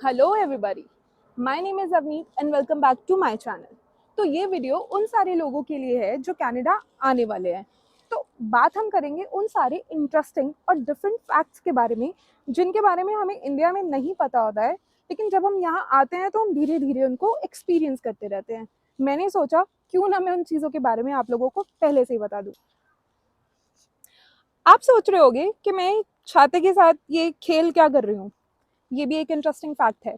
Hello everybody, my name is Avneet and welcome back to my channel. तो ये video उन सारे लोगों के लिए है जो कनाडा आने वाले हैं। तो बात हम करेंगे उन सारे इंटरेस्टिंग और डिफरेंट फैक्ट्स के बारे में जिनके बारे में हमें इंडिया में नहीं पता होता है, लेकिन जब हम यहाँ आते हैं तो हम धीरे धीरे उनको एक्सपीरियंस करते रहते हैं। मैंने सोचा क्यों ना मैं उन चीज़ों के बारे में आप लोगों को पहले से ही बता दूँ। आप सोच रहे होगे कि मैं छाते के साथ ये खेल क्या कर रही हूँ। ये भी एक इंटरेस्टिंग फैक्ट है।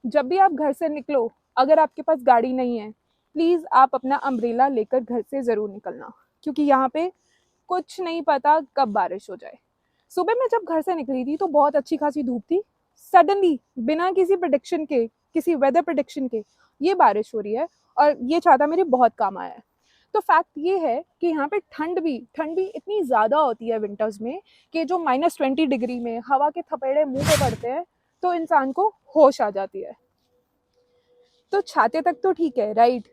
जब भी आप घर से निकलो, अगर आपके पास गाड़ी नहीं है, प्लीज़ आप अपना अम्ब्रेला लेकर घर से ज़रूर निकलना, क्योंकि यहाँ पे कुछ नहीं पता कब बारिश हो जाए। सुबह मैं जब घर से निकली थी तो बहुत अच्छी खासी धूप थी। सडनली बिना किसी प्रिडिक्शन के, किसी वेदर प्रिडिक्शन के, ये बारिश हो रही है और ये छाता मेरे बहुत काम आया है। तो फैक्ट ये है कि यहाँ पे ठंड भी इतनी ज़्यादा होती है विंटर्स में कि जो -20 डिग्री में हवा के थपेड़े मुंह पे पड़ते हैं तो इंसान को होश आ जाती है। तो छाते तक तो ठीक है, राइट,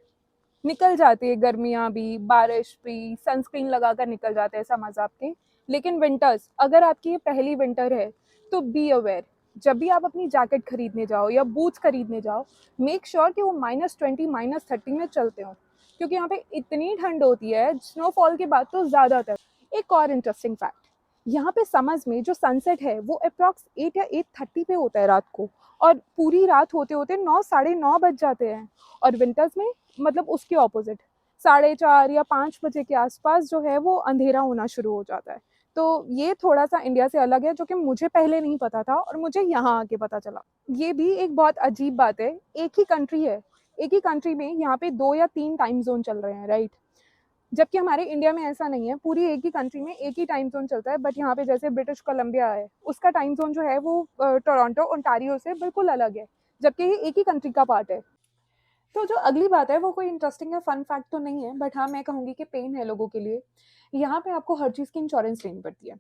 निकल जाती है, गर्मियाँ भी, बारिश भी, सनस्क्रीन लगाकर निकल जाते हैं समझ आपके। लेकिन विंटर्स, अगर आपकी ये पहली विंटर है तो बी अवेयर, जब भी आप अपनी जैकेट खरीदने जाओ या बूट्स खरीदने जाओ, मेक श्योर कि वो -20 -30 में चलते हो, क्योंकि यहाँ पे इतनी ठंड होती है स्नोफॉल के बाद तो ज़्यादातर। एक और इंटरेस्टिंग फैक्ट, यहाँ पे समर्स में जो सनसेट है वो अप्रॉक्स 8 या 8:30 पे होता है रात को, और पूरी रात होते होते 9 साढ़े 9 बज जाते हैं। और विंटर्स में मतलब उसके ऑपोजिट 4:30 या 5 बजे के आसपास जो है वो अंधेरा होना शुरू हो जाता है। तो ये थोड़ा सा इंडिया से अलग है, जो कि मुझे पहले नहीं पता था और मुझे यहाँ आके पता चला। ये भी एक बहुत अजीब बात है, एक ही कंट्री है, एक ही कंट्री में यहाँ पे 2 या 3 टाइम जोन चल रहे हैं, राइट, जबकि हमारे इंडिया में ऐसा नहीं है। पूरी एक ही कंट्री में एक ही टाइम जोन चलता है, बट यहाँ पे जैसे ब्रिटिश कोलंबिया है, उसका टाइम जोन जो है वो टोरंटो ओंटारियो से बिल्कुल अलग है, जबकि ये एक ही कंट्री का पार्ट है। तो जो अगली बात है वो कोई इंटरेस्टिंग या फन फैक्ट तो नहीं है, बट हाँ मैं कहूँगी कि पेन है लोगों के लिए। यहाँ पे आपको हर चीज़ की इंश्योरेंस लेनी पड़ती है।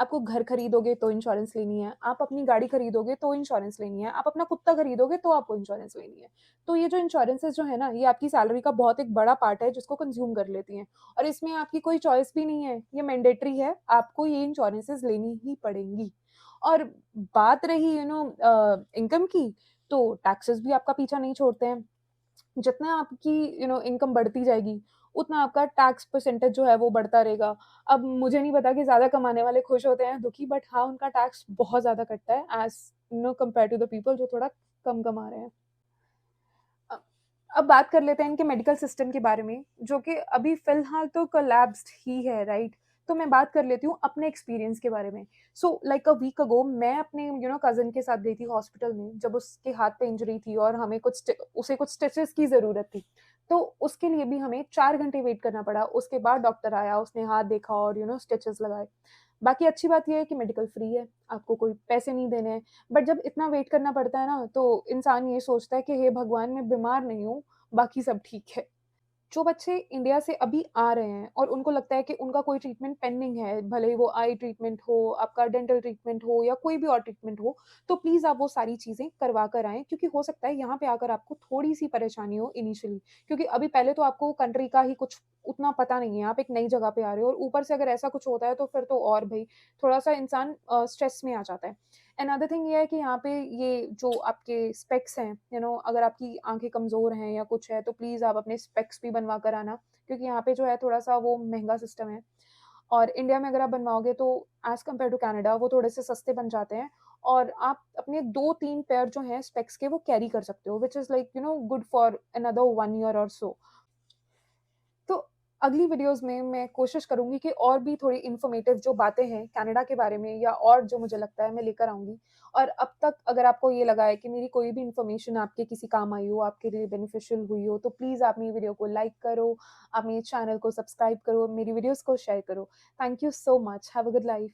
आपको घर खरीदोगे तो इंश्योरेंस लेनी है, आप अपनी गाड़ी खरीदोगे तो इंश्योरेंस लेनी है, आप अपना कुत्ता खरीदोगे तो आपको इंश्योरेंस लेनी है। तो ये जो इंश्योरेंसेस जो है ना, ये आपकी सैलरी का बहुत एक बड़ा पार्ट है जिसको कंज्यूम कर लेती हैं, और इसमें आपकी कोई चॉइस भी नहीं है, ये मैंडेटरी है, आपको ये इंश्योरेंसेस लेनी ही पड़ेंगी। और बात रही इनकम की, तो टैक्सेस भी आपका पीछा नहीं छोड़ते हैं। जितना आपकी इनकम बढ़ती जाएगी, उतना आपका टैक्स परसेंटेज जो है वो बढ़ता रहेगा। अब मुझे नहीं पता कि ज़्यादा कमाने वाले खुश होते हैं दुखी, बट हाँ, उनका टैक्स बहुत ज़्यादा कटता है as compare to the people जो थोड़ा कम कमा रहे हैं। अ, अब बात कर लेते हैं इनके मेडिकल सिस्टम के बारे में, जो कि अभी फ़िलहाल तो कोलैप्स्ड ही है, राइट? तो मैं बात कर लेती हूँ अपने एक्सपीरियंस के बारे में। So like a week ago मैं अपने कज़िन के साथ गई थी हॉस्पिटल में, जब उसके हाथ पे इंजरी थी और हमें उसे कुछ स्टिचेज़ की ज़रूरत थी। तो उसके लिए भी हमें 4 घंटे वेट करना पड़ा। उसके बाद डॉक्टर आया, उसने हाथ देखा और स्टिचेज़ लगाए। बाकी अच्छी बात ये है कि मेडिकल फ्री है, आपको कोई पैसे नहीं देने हैं। बट जब इतना वेट करना पड़ता है ना, तो इंसान ये सोचता है कि हे भगवान, मैं बीमार नहीं हूँ, बाकी सब ठीक है। जो बच्चे इंडिया से अभी आ रहे हैं और उनको लगता है कि उनका कोई ट्रीटमेंट पेंडिंग है, भले ही वो आई ट्रीटमेंट हो, आपका डेंटल ट्रीटमेंट हो या कोई भी और ट्रीटमेंट हो, तो प्लीज़ आप वो सारी चीज़ें करवा कर आएँ, क्योंकि हो सकता है यहाँ पे आकर आपको थोड़ी-सी परेशानी हो इनिशियली, क्योंकि अभी पहले तो आपको कंट्री का ही कुछ उतना पता नहीं है, आप एक नई जगह पे आ रहे हो और ऊपर से अगर ऐसा कुछ होता है तो फिर तो और भई थोड़ा-सा इंसान स्ट्रेस में आ जाता है। अनदर थिंग ये है कि यहाँ पे ये जो आपके स्पेक्स हैं, अगर आपकी आँखें कमज़ोर हैं या कुछ है, तो प्लीज़ आप अपने स्पेक्स भी बनवा कर आना, क्योंकि यहाँ पे जो है थोड़ा-सा वो महँगा सिस्टम है। और इंडिया में अगर आप बनवाओगे तो एज़ कम्पेयर टू कनाडा वो थोड़े-से सस्ते बन जाते हैं, और आप अपने 2-3 पेयर जो हैं स्पेक्स के वो कैरी कर सकते हो, which is like good for another 1 year और सो। तो अगली वीडियोज़ में मैं कोशिश करूँगी कि और भी थोड़ी इन्फॉर्मेटिव जो बातें हैं कनाडा के बारे में या और जो मुझे लगता है मैं लेकर आऊँगी। और अब तक अगर आपको ये लगा है कि मेरी कोई भी इन्फॉर्मेशन आपके किसी काम आई हो, आपके लिए बेनिफिशियल हुई हो, तो प्लीज़ आप मेरी वीडियो को लाइक करो, आप मेरे चैनल को सब्सक्राइब करो, मेरी वीडियोज़ को शेयर करो। Thank you so much. Have a good life.